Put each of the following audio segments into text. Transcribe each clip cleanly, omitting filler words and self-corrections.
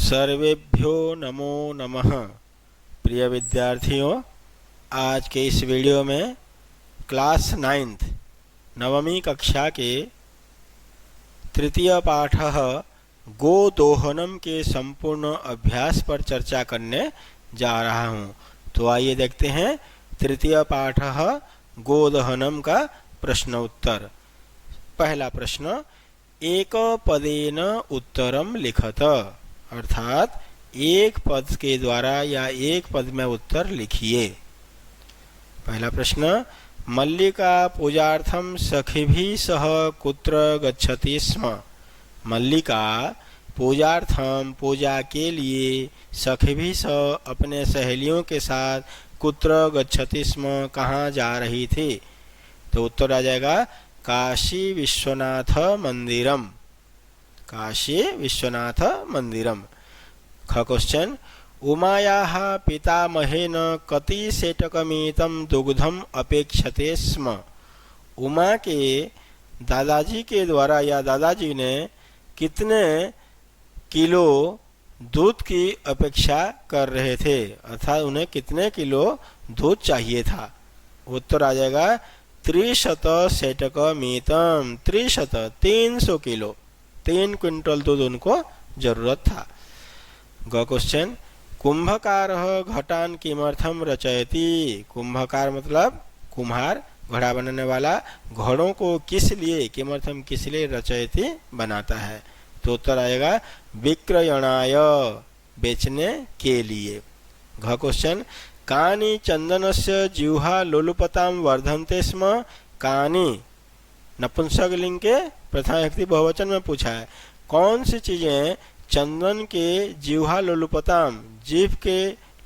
सर्वेभ्यो नमो नमः। प्रिय विद्यार्थियों, आज के इस वीडियो में क्लास 9th नवमी कक्षा के तृतीय पाठ गोदोहनम के संपूर्ण अभ्यास पर चर्चा करने जा रहा हूँ। तो आइए देखते हैं तृतीय पाठ गोदहनम का प्रश्न उत्तर। पहला प्रश्न, एक पदेन उत्तरम लिखत, अर्थात एक पद के द्वारा या एक पद में उत्तर लिखिए। पहला प्रश्न, मल्लिका पूजार्थम सखिभिः सह कुत्र गच्छति स्म। मल्लिका पूजार्थम पूजा के लिए सखिभिः सह अपने सहेलियों के साथ कुत्र गच्छति स्म कहाँ जा रही थी। तो उत्तर आ जाएगा काशी विश्वनाथ मंदिरम। काशी विश्वनाथ मंदिरम। ख क्वेश्चन, उमायाः पितामहेन कति सेटकमितं दुग्धम अपेक्षते स्म। उमा के दादाजी के द्वारा या दादाजी ने कितने किलो दूध की अपेक्षा कर रहे थे, अर्थात उन्हें कितने किलो दूध चाहिए था। उत्तर आ जाएगा 300 सेटकमितं। 300 किलो, 3 क्विंटल दूध उनको जरूरत था। ग क्वेश्चन, कुंभकारः घटान किमर्थम रचयति। कुंभकार मतलब कुम्हार, घड़ा बनाने वाला, घड़ों को किस लिए, किमर्थम किस लिए, रचयति बनाता है। तो उत्तर आएगा विक्रयणाय, बेचने के लिए। घ क्वेश्चन, कानि चंदनस्य जिह्वा लोलुपतां वर्धन्ते स्म। कानि नपुंसकलिंग के प्रथमा विभक्ति बहुवचन में पूछा है। कौन सी चीजें चंदन के जिह्वा लोलुपताम, जीभ के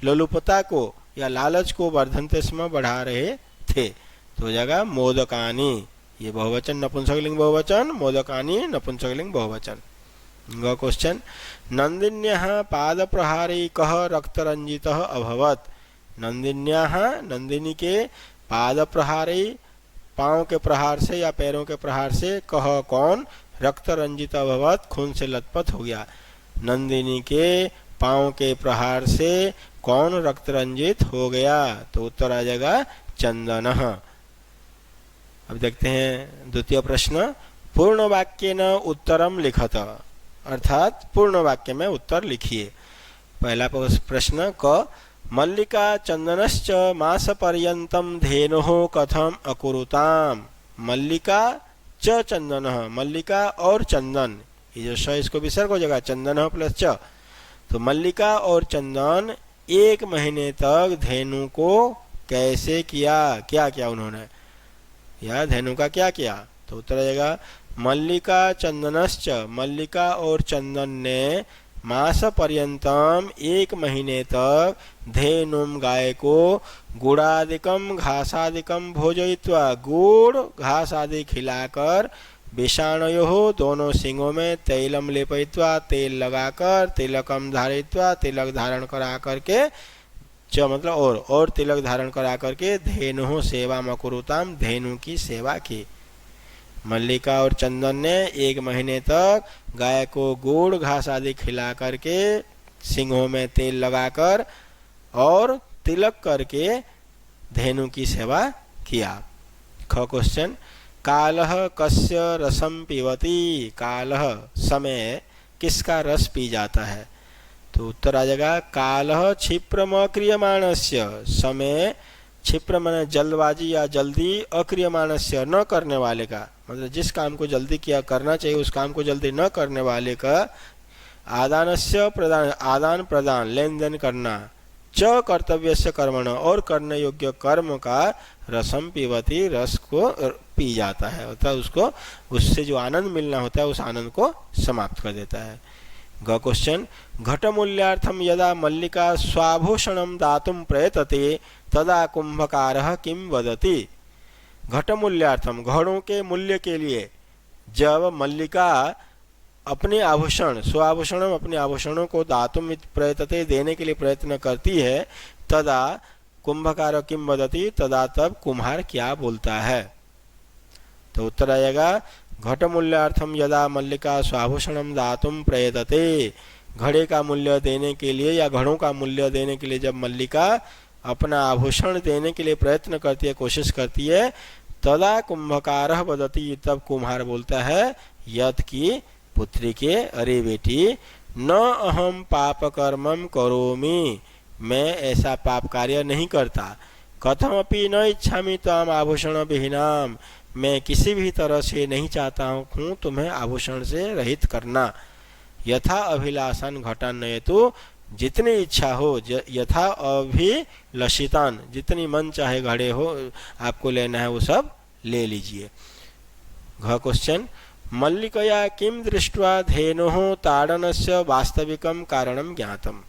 लोलुपता को या लालच को वर्धन्ते स्म बढ़ा रहे थे। तो हो जाएगा मोदकानि। ये बहुवचन नपुंसकलिंग बहुवचन, मोदकानि नपुंसकलिंग बहुवचन। ग क्वेश्चन, नंदिन्याः पादप्रहारैकः रक्तरंजितः अभवत्। नंदिन्याः, नंदिनी के पादप्रहारै, पाँव के प्रहार से या पैरों के प्रहार से, कह कौन, रक्त रंजित अभवत, खून से लथपथ हो गया। नंदिनी के पाँव के प्रहार से कौन रक्त रंजित हो गया। तो उत्तर आ जाएगा चंदनः। अब देखते हैं द्वितीय प्रश्न, पूर्ण वाक्येन उत्तरम लिखत, अर्थात पूर्ण वाक्य में उत्तर लिखिए। पहला प्रश्न क, मल्लिका चंदनश्च मासपर्यन्तं धेनुः कथम अकुरुताम। मल्लिका च चंदनः, मल्लिका और चंदन, ये जो श इसको विसर्ग हो जाएगा, चंदनः प्लस च। तो मल्लिका और चंदन 1 महीने तक धेनु को कैसे किया, क्या किया उन्होंने, या धेनु का क्या किया। तो उत्तर आएगा मल्लिका चंदनश्च, मल्लिका और चंदन ने मास पर्यंतम 1 महीने तक धेनुम गाय को गुड़ादिकम घासादिकम भोजयित्वा, गुड़ घास आदि खिलाकर, विषाणयोः दोनों सिंगों में तैलम लेपयित्वा, तेल लगाकर, तिलकम धारयित्वा, तिलक धारण करा करके, च मतलब और तिलक धारण करा करके, धेनुः सेवा मकुरुताम, धेनु की सेवा की। मल्लिका और चंदन ने 1 महीने तक गाय को गुड़ घास आदि खिला करके, सिंगों में तेल लगाकर और तिलक करके धेनु की सेवा किया। ख क्वेश्चन, कालः कस्य रसम पीवती। कालः समय किसका रस पी जाता है। तो उत्तर आ जाएगा कालः क्षिप्रम अक्रियमाणस्य। समय क्षिप्र माने जल्दबाजी या जल्दी, अक्रियमाणस्य न करने वाले का, मतलब जिस काम को जल्दी किया करना चाहिए उस काम को जल्दी न करने वाले का, आदानस्य प्रदान, आदान प्रदान लेन देन करना, च कर्तव्यस्य कर्मण, और करने योग्य कर्म का, रसम पीवती रस को पी जाता है, अर्थात उसको, उससे जो आनंद मिलना होता है उस आनंद को समाप्त कर देता है। ग क्वेश्चन, घटमूल्यार्थम यदा मल्लिका स्वाभूषणम दातुम प्रयतते तदा कुंभकारः किम वदति। घटमूल्यार्थम, घड़ों के मूल्य के लिए जब मल्लिका अपने आभूषण, स्वाभूषणम अपने आभूषणों को दातुम प्रयतते देने के लिए प्रयत्न करती है, तदा कुंभकारः किम वदति, तदा तब कुम्हार क्या बोलता है। तो उत्तर आएगा घटमूल्यार्थम यदा मल्लिका स्वाभूषणम दातुम प्रयतते, घड़े का मूल्य देने के लिए या घड़ों का मूल्य देने के लिए जब मल्लिका अपना आभूषण देने के लिए प्रयत्न करती है, कोशिश करती है, तदा कुंभकारः वदति, तब कुम्हार बोलता है यत की पुत्री के, अरे बेटी न अहम पाप कर्मम करोमि, मैं ऐसा पाप कार्य नहीं करता, कथमपि न इच्छामि त्वाम आभूषण विहीनाम, मैं किसी भी तरह से नहीं चाहता हूँ तुम्हें आभूषण से रहित करना, यथा अभिलाषान घटान नयतु, जितनी इच्छा हो, यथा अभिलषितान, जितनी मन चाहे घड़े हो आपको लेना है वो सब ले लीजिए। घ क्वेश्चन, मल्लिकया किम दृष्ट्वा धेनोः ताड़नस्य वास्तविकम कारणम ज्ञातम,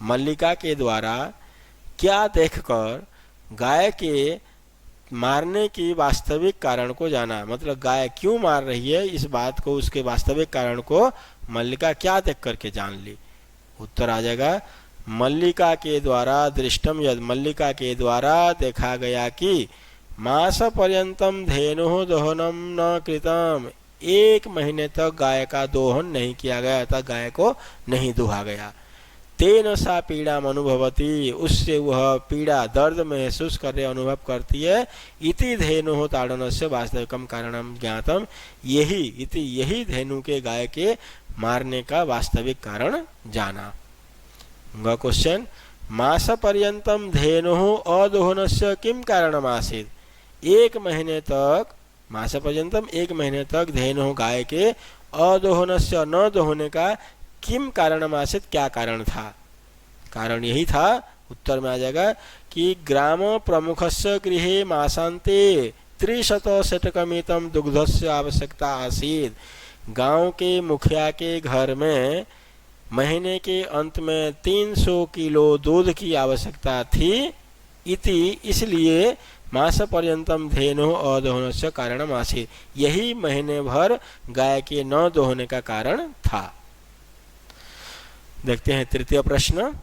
मल्लिका के द्वारा क्या देखकर गाय के मारने की वास्तविक कारण को जाना, मतलब गाय क्यों मार रही है इस बात को, उसके वास्तविक कारण को मल्लिका क्या देख करके जान ली। उत्तर आ जाएगा मल्लिका के द्वारा दृष्टम यद, मल्लिका के द्वारा देखा गया कि मास पर्यंतम धेनुः दोहनम न कृतम, 1 महीने तक गाय का दोहन नहीं किया गया, अर्थात गाय को नहीं दुहा गया। तेन सा पीड़ा अनुभवती, उससे वह पीड़ा दर्द महसूस कर रहे अनुभव करती है। इति धेनुः ताड़नस्य वास्तविकम कारणम ज्ञातम, यही धेनु के गाय के मारने का वास्तविक कारण जाना। क्वेश्चन, मास पर्यंतम धेनुः अदोहनस्य किम कारणम आसीत्, 1 महीने तक, मास पर्यंतम 1 महीने तक धेनुः गाय के अदोहनस्य न दोहने का किम कारणम आसीत्, क्या कारण था, कारण यही था। उत्तर में आ जाएगा कि ग्राम प्रमुखस्य गृहे मासान्ते 300 षट्कमितं दुग्धस्य आवश्यकता आसीत्, गांव के मुखिया के घर में महीने के अंत में 300 किलो दूध की आवश्यकता थी। इति, इसलिए मास पर्यंतम धेनु अदोहनस्य कारणम आसीत्, यही महीने भर गाय के न दोहने का कारण था। देखते हैं तृतीय प्रश्न,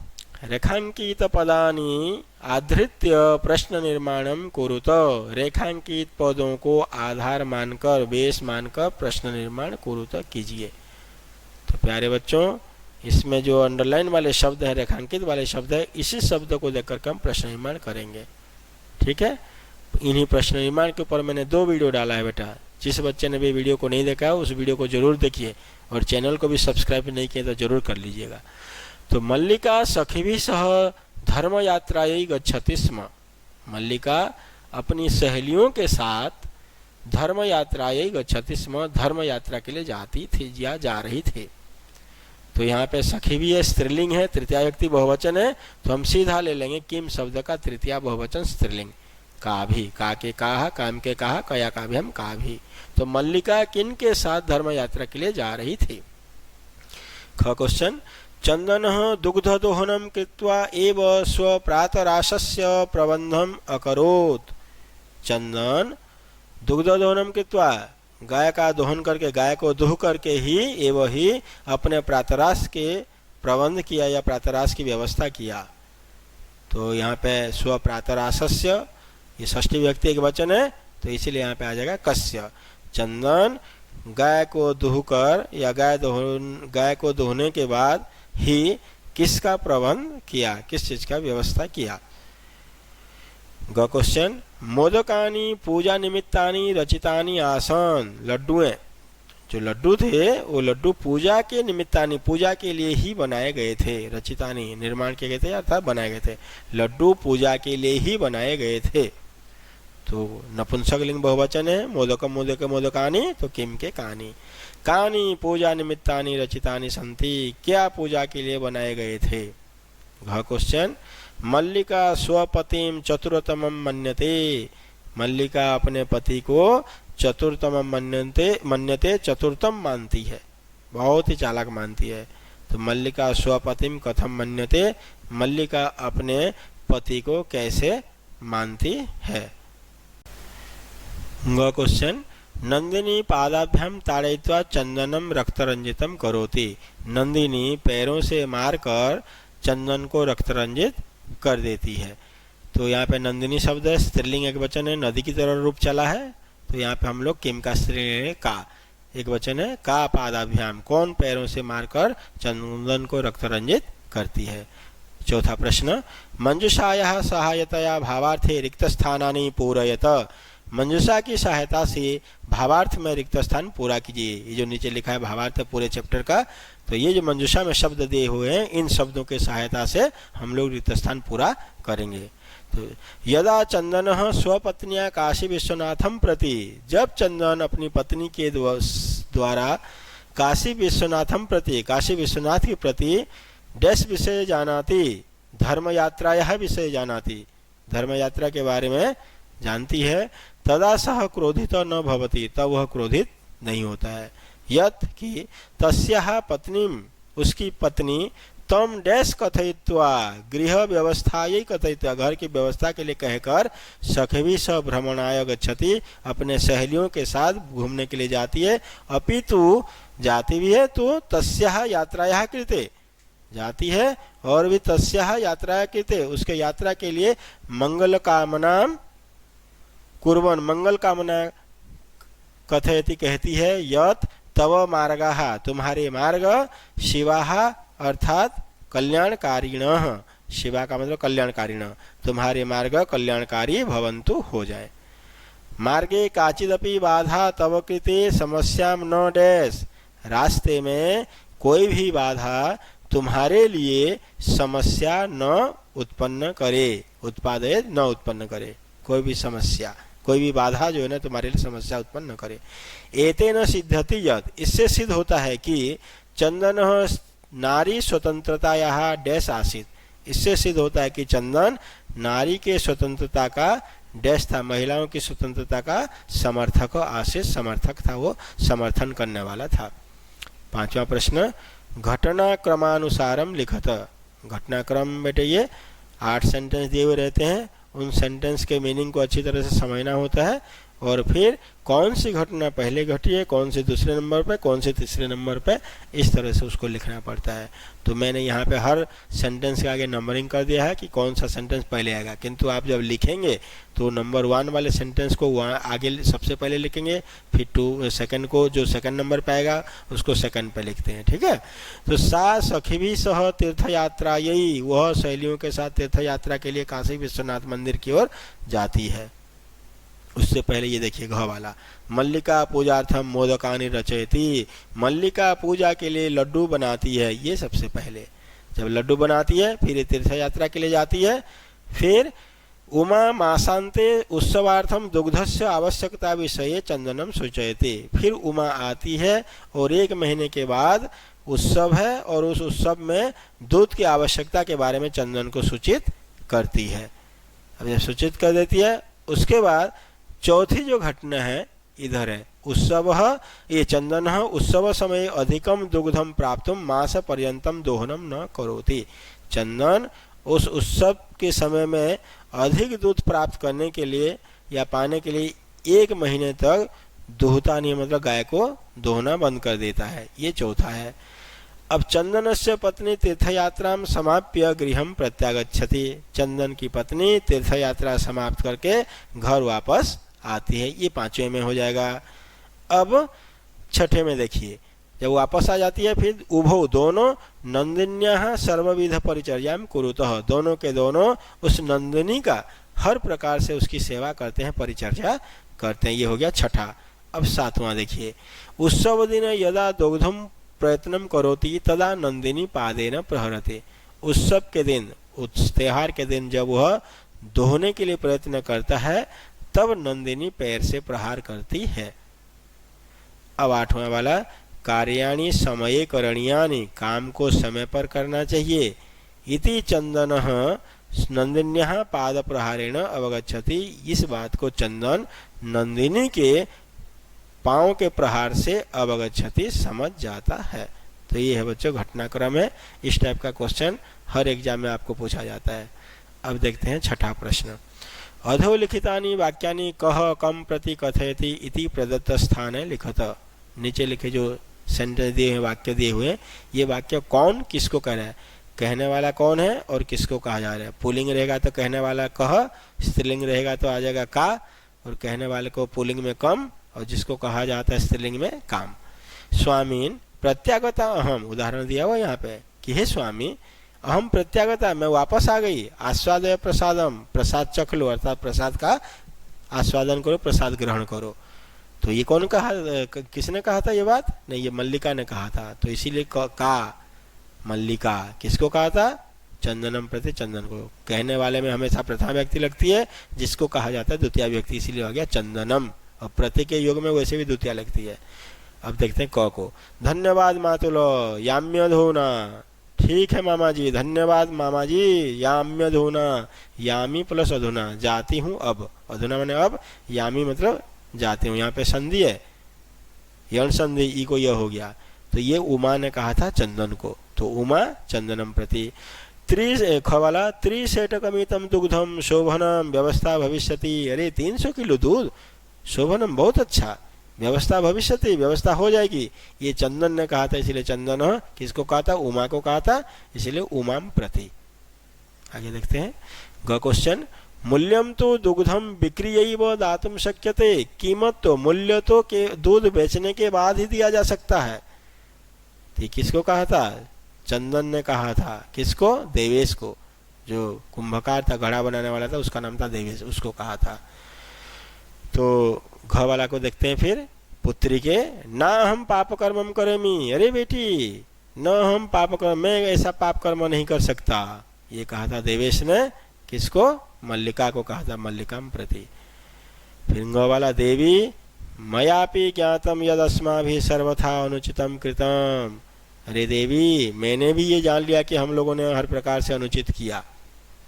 रेखांकित पदानि आधृत्य प्रश्न निर्माणम कुरुत, रेखांकित पदों को आधार मानकर, बेस मानकर प्रश्न निर्माण कुरुत कीजिए। तो प्यारे बच्चों, इसमें जो अंडरलाइन वाले शब्द हैं, रेखांकित वाले शब्द है, इसी शब्द को देखकर के हम प्रश्न निर्माण करेंगे। ठीक है, इन्हीं प्रश्न निर्माण के ऊपर मैंने 2 वीडियो डाला है बेटा, जिस बच्चे ने भी वीडियो को नहीं देखा है उस वीडियो को जरूर देखिए, और चैनल को भी सब्सक्राइब नहीं किया तो जरूर कर लीजिएगा। तो मल्लिका सखीभिः सह धर्म यात्रायै गच्छति स्म, मल्लिका अपनी सहेलियों के साथ धर्म यात्रायै गच्छति स्म, धर्म यात्रा के लिए जाती थी या जा रही थी। तो यहाँ पे सखीभिः स्त्रीलिंग है, तृतीया व्यक्ति बहुवचन है, तो हम सीधा ले लेंगे किम शब्द का तृतीया बहुवचन स्त्रीलिंग, का भी, का के काहा, काम के कहा, कया का भी हम का भी। तो मल्लिका किन के साथ धर्म यात्रा के लिए जा रही थी। ख क्वेश्चन, चंदनः दुग्धदोहनं कृत्वा एव स्वप्रातराशस्य प्रबंधम अकरोत्, चंदन दुग्धदोहनं कृत्वा, गाय का दोहन करके, गाय को दुह करके ही एवं ही अपने प्रातराश के प्रबंध किया या प्रातराश की व्यवस्था किया। तो यहाँ पे स्वप्रातराशस्य, ये षष्ठी व्यक्ति एक वचन है, तो इसीलिए यहाँ पे आ जाएगा कस्य। चंदन गाय को दुहकर या गाय को दुहने के बाद ही किसका प्रबंध किया, किस चीज का व्यवस्था किया। ग क्वेश्चन, मोदकानि पूजा निमित्तानि रचितानि आसन, लड्डुएं, जो लड्डू थे वो लड्डू पूजा के निमित्तानि, पूजा के लिए ही बनाए गए थे, रचितानि निर्माण किए गए थे अर्थात बनाए गए थे, लड्डू पूजा के लिए ही बनाए गए थे। तो नपुंसक लिंग बहुवचन है, मोदकम मोदक मोदकानि, तो किम के कानि, कानि पूजा निमित्तानि रचितानि सन्ति, क्या पूजा के लिए बनाए गए थे। घ क्वेश्चन, मल्लिका स्वपतिम चतुरतमम मन्यते, मल्लिका अपने पति को चतुर्थम मन्यते, चतुर्थम मानती है, बहुत ही चालाक मानती है। तो मल्लिका स्वपतिम कथम मन्यते, मल्लिका अपने पति को कैसे मानती है। ग क्वेश्चन, नंदिनी पादाभ्याम ताड़यित्वा चंदनम रक्तरंजितम करोति, नंदिनी पैरों से मारकर चंदन को रक्तरंजित कर देती है। तो यहाँ पे नंदिनी शब्द है, स्त्रीलिंग एक वचन है, नदी की तरह रूप चला है, तो यहाँ पे हम लोग किम का स्त्रीलिंग का, एक वचन है का पादाभ्याम, कौन पैरों से मारकर चंदन को रक्त रंजित करती है। चौथा प्रश्न, मंजुषायाः सहायतया भावार्थे रिक्त स्थानानि पूरयत, मंजुषा की सहायता से भावार्थ में रिक्त स्थान पूरा कीजिए। ये जो नीचे लिखा है भावार्थ पूरे चैप्टर का, तो ये जो मंजुषा में शब्द दिए हुए हैं इन शब्दों के सहायता से हम लोग रिक्त स्थान पूरा करेंगे। तो यदा चंदन स्वपत्निया काशी विश्वनाथम प्रति, जब चंदन अपनी पत्नी के द्वारा काशी विश्वनाथम प्रति, काशी विश्वनाथ के प्रति डैश विषय जानाति, धर्म यात्राया विषय जानाति, धर्म यात्रा के बारे में जानती है, तदा सह क्रोधित न भवति, तब वह क्रोधित नहीं होता है। यत कि तस्याः पत्नीम, उसकी पत्नी तम डैश कथयित्वा गृह व्यवस्थायै कथयित्वा, घर की व्यवस्था के लिए कहकर सखवी स भ्रमणाय गच्छति, अपने सहेलियों के साथ घूमने के लिए जाती है। अपितु जाती भी है तो तस्याः यात्रायाः कृते, जाती है और भी तस्याः यात्रायाः कृते, उसके यात्रा के लिए मंगल कामना कुर्वन्, मंगल कामना कथयति कहती है, यत तव मार्गाः, तुम्हारे मार्ग, शिवाः अर्थात कल्याणकारिणः, शिवा का मतलब कल्याणकारिणः, तुम्हारे मार्ग कल्याणकारी भवन्तु, हो जाए। मार्गे काचिदपि बाधा तव कृते समस्यां न डैश, रास्ते में कोई भी बाधा तुम्हारे लिए समस्या न उत्पन्न करे, उत्पादय न उत्पन्न करे, कोई भी समस्या, कोई भी बाधा जो है ना तुम्हारे लिए समस्या उत्पन्न न करे। एतेन सिद्धति यत्, इससे सिद्ध होता है कि चंदन नारी स्वतंत्रतायाः डैश आसीत, इससे सिद्ध होता है कि चंदन नारी के स्वतंत्रता का डैश था, महिलाओं की स्वतंत्रता का समर्थक आसीत, समर्थक था, वो समर्थन करने वाला था। पांचवा प्रश्न, घटना क्रमानुसारम लिखत, घटनाक्रम बेटे ये 8 सेंटेंस दिए हुए रहते हैं, उन सेंटेंस के मीनिंग को अच्छी तरह से समझना होता है, और फिर कौन सी घटना पहले घटी है, कौन से दूसरे नंबर पे, कौन से तीसरे नंबर पे, इस तरह से उसको लिखना पड़ता है। तो मैंने यहाँ पे हर सेंटेंस के आगे नंबरिंग कर दिया है कि कौन सा सेंटेंस पहले आएगा, किंतु आप जब लिखेंगे तो नंबर 1 वाले सेंटेंस को वहाँ आगे सबसे पहले लिखेंगे, फिर सेकंड को जो सेकंड नंबर पे आएगा उसको सेकंड पे लिखते हैं, ठीक है। तो सा सखी सह तीर्थ यात्रा, यही वह सहेलियों के साथ तीर्थ यात्रा के लिए काशी विश्वनाथ मंदिर की ओर जाती है। उससे पहले ये देखिए घ वाला, मल्लिका पूजार्थम मोदकानि रचयति, मल्लिका पूजा के लिए लड्डू बनाती है, ये सबसे पहले जब लड्डू बनाती है फिर तीर्थ यात्रा के लिए जाती है। फिर उमा मासांते उत्सवार्थम दुग्धस्य आवश्यकता विषये चंदनम सूचयति, फिर उमा आती है और 1 महीने के बाद उत्सव है और उस उत्सव में दूध की आवश्यकता के बारे में चंदन को सूचित करती है। अब जब सूचित कर देती है उसके बाद चौथी जो घटना है इधर है, उत्सव ये चंदन उत्सव समय अधिकम दुग्धम प्राप्तुम मास पर्यंतम दोहनम न करोति, चंदन उस उत्सव के समय में अधिक दूध प्राप्त करने के लिए या पाने के लिए 1 महीने तक दुहता नहीं, मतलब गाय को दोहना बंद कर देता है, ये चौथा है। अब चंदनस्य पत्नी तीर्थयात्रा समाप्य गृहम प्रत्यागच्छति, चंदन की पत्नी तीर्थयात्रा समाप्त करके घर वापस आती है, ये 5वें में हो जाएगा। अब 6ठे में देखिए, जब वापस आ जाती है फिर उभो दोनों नंदिन्या सर्वविध परिचर्याम कुरुतः, दोनों के दोनों उस नंदिनी का हर प्रकार से उसकी सेवा करते हैं, परिचर्या करते हैं, ये हो गया 6ठा। अब 7वां देखिए, उत्सव दिन यदा दुग्धम प्रयत्नम करोति तदा नंदिनी पादेन प्रहरते, उत्सव के दिन, त्योहार के दिन जब वह दोहने के लिए प्रयत्न करता है तब नंदिनी पैर से प्रहार करती है। अब 8वां वाला, कार्याणि समये करणीयानि, काम को समय पर करना चाहिए। इति चंदनः नंदिन्याः पाद प्रहारेण अवगच्छति, इस बात को चंदन नंदिनी के पांव के प्रहार से अवगच्छति, समझ जाता है। तो ये है बच्चों घटनाक्रम है, इस टाइप का क्वेश्चन हर एग्जाम में आपको पूछा जाता है। अब देखते हैं 6ठा प्रश्न, अधोलिखितानि वाक्यानि कह कम प्रति कथयति इति प्रदत्त स्थान है लिखत, नीचे लिखे जो सेंटेंस दिए हुए, वाक्य दिए हुए, ये वाक्य कौन किसको कह रहा है, कहने वाला कौन है और किसको कहा जा रहा है। पुल्लिंग रहेगा तो कहने वाला कह, स्त्रीलिंग रहेगा तो आ जाएगा का, और कहने वाले को पुल्लिंग में कम और जिसको कहा जाता है स्त्रीलिंग में काम। स्वामीन प्रत्यागता अहम, उदाहरण दिया हुआ यहाँ पे कि हे स्वामी अहम प्रत्यागता, मैं वापस आ गई, आस्वादय प्रसादम, प्रसाद चख लो, अर्थात प्रसाद का आस्वादन करो, प्रसाद ग्रहण करो। तो ये कौन कहा, किसने कहा था ये बात? नहीं, ये मल्लिका ने कहा था। तो इसीलिए का मल्लिका किसको कहा था? चंदनम प्रति, चंदन को। कहने वाले में हमेशा प्रथमा व्यक्ति लगती है, जिसको कहा जाता है द्वितीय व्यक्ति, इसीलिए आ गया चंदनम। और प्रति के योग में वैसे भी द्वितीय लगती है। अब देखते हैं क को। धन्यवाद मातुलो याम्य धोना, ठीक है मामा जी, धन्यवाद मामा जी, याम्य धोना, यामी प्लस अधुना, जाती हूँ अब, अधुना मैंने अब, यामी मतलब जाती हूँ। यहाँ पे संधि है, यण संधि, ई को यह हो गया। तो ये उमा ने कहा था चंदन को, तो उमा चंदनम प्रति। खवाला त्रिशेटकमितम दुग्धम शोभनम व्यवस्था भविष्यति, अरे 300 किलो दूध, शोभनम बहुत अच्छा, व्यवस्था भविष्यति, व्यवस्था हो जाएगी। ये चंदन ने कहा था, इसलिए चंदन किसको कहा था? उमा को कहा था, इसलिए उमाम प्रति। आगे देखते हैं ग क्वेश्चन। मूल्यम तो दुग्धम बिक्रीयैव दातुम शक्यते, कीमत तो, मूल्य तो के दूध बेचने के बाद ही दिया जा सकता है। तो किसको कहा था? चंदन ने कहा था। किसको? देवेश को, जो कुंभकार था, घड़ा बनाने वाला था, उसका नाम था देवेश, उसको कहा था। तो घ वाला को देखते हैं फिर। पुत्री के ना हम पाप कर्मम करेमी, अरे बेटी न हम पाप कर्म, मैं ऐसा पाप कर्म नहीं कर सकता, ये कहा था देवेश ने। किसको? मल्लिका को कहा था, मल्लिकाम प्रति। फिर ग वाला देवी मयापि ज्ञातम यदस्माभिः सर्वथा अनुचितम कृतम, अरे देवी मैंने भी ये जान लिया कि हम लोगों ने हर प्रकार से अनुचित किया।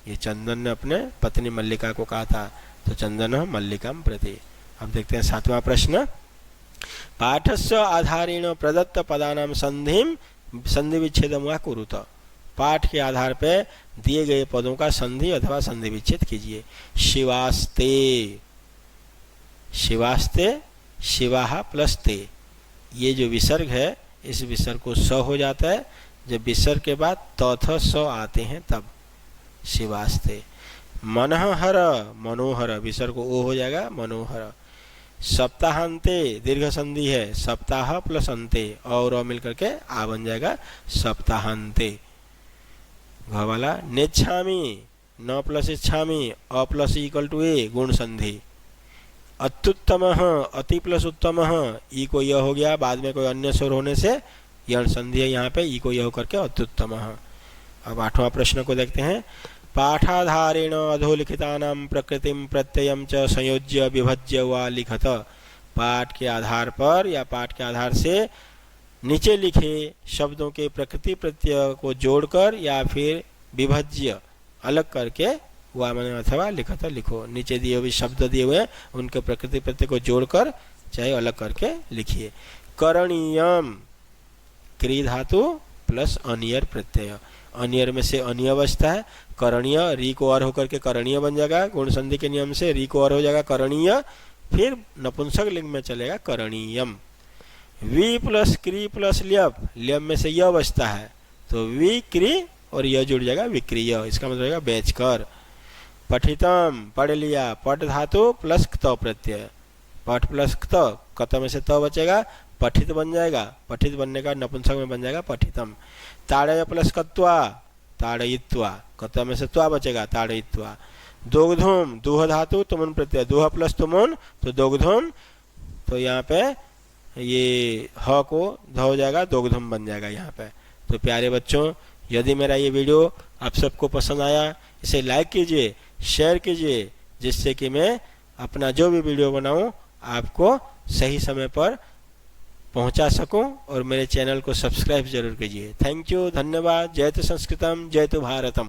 ये चंदन ने अपने पत्नी मल्लिका को कहा था। तो चंदन मल्लिकाम प्रति। अब देखते हैं 7वां प्रश्न। पाठस्य आधारेण प्रदत्त पदानाम संधि विच्छेदम वा कुरुत, पाठ के आधार पर दिए गए पदों का संधि अथवा संधि विच्छेद कीजिए। शिवास्ते, शिवास्ते, शिवाहा प्लस ते, ये जो विसर्ग है इस विसर्ग को स हो जाता है, जब विसर्ग के बाद तथ स आते हैं तब शिवास्ते। मनहर, मनोहर, विसर्ग को ओ हो जाएगा, मनोहर। सप्ताहांते, दीर्घ संधि है, सप्ताह प्लस अंते, और मिलकर के आ बन जाएगा सप्ताहांते। घ वाला नेच्छामी, न प्लस इच्छामी, अ प्लस इक्वल टू ए, गुण संधि। अत्युत्तम, अति प्लस उत्तम, ई को यह हो गया, बाद में कोई अन्य स्वर होने से यण संधि है यहाँ पे, ई को यह होकर के अत्युत्तम। अब 8वां प्रश्न को देखते हैं। पाठाधारेण अधोलिखितानां प्रकृतिम प्रत्ययम च संयोज्य विभज्य वा लिखत, पाठ के आधार पर या पाठ के आधार से नीचे लिखे शब्दों के प्रकृति प्रत्यय को जोड़कर या फिर विभज्य अलग करके, वा मैंने अथवा लिखत लिखो, नीचे दिए हुए शब्द दिए हुए उनके प्रकृति प्रत्यय को जोड़कर चाहे अलग करके लिखिए। करणीयम, क्री धातु प्लस अनियर प्रत्यय, अनियर में से अनिय बचता है, करणीय, री को और होकर के करणीय बन जाएगा, गुण संधि के नियम से री को और हो जाएगा करणीय, फिर नपुंसक लिंग में चलेगा करणीयम। वी प्लस क्री प्लस ल्यप, ल्यप में से य बचता है, तो वी क्री और यह जुड़ जाएगा विक्रिय, इसका मतलब रहेगा बेचकर। पठितम, पढ़ लिया, पठ धातु प्लस क्त प्रत्यय, पठ प्लस क्त, कत में से त बचेगा, पठित बन जाएगा, पठित बनने का नपुंसक में बन जाएगा पठितम। ताड़य प्लस कत्वा, ताड़यित्वा, कत में से त्वा बचेगा, ताड़यित्वा। दोग्धुम, दुह धातु तुमुन प्रत्यय, दुह प्लस तुमुन तो दोग्धुम, तो यहाँ पे ये ह को ध हो जाएगा, दोग्धुम बन जाएगा यहाँ पे। तो प्यारे बच्चों, यदि मेरा ये वीडियो आप सबको पसंद आया, इसे लाइक कीजिए, शेयर कीजिए, जिससे कि मैं अपना जो भी वीडियो बनाऊं आपको सही समय पर पहुंचा सकूं, और मेरे चैनल को सब्सक्राइब जरूर कीजिए। थैंक यू, धन्यवाद। जय तो संस्कृतम, जय तो भारतम।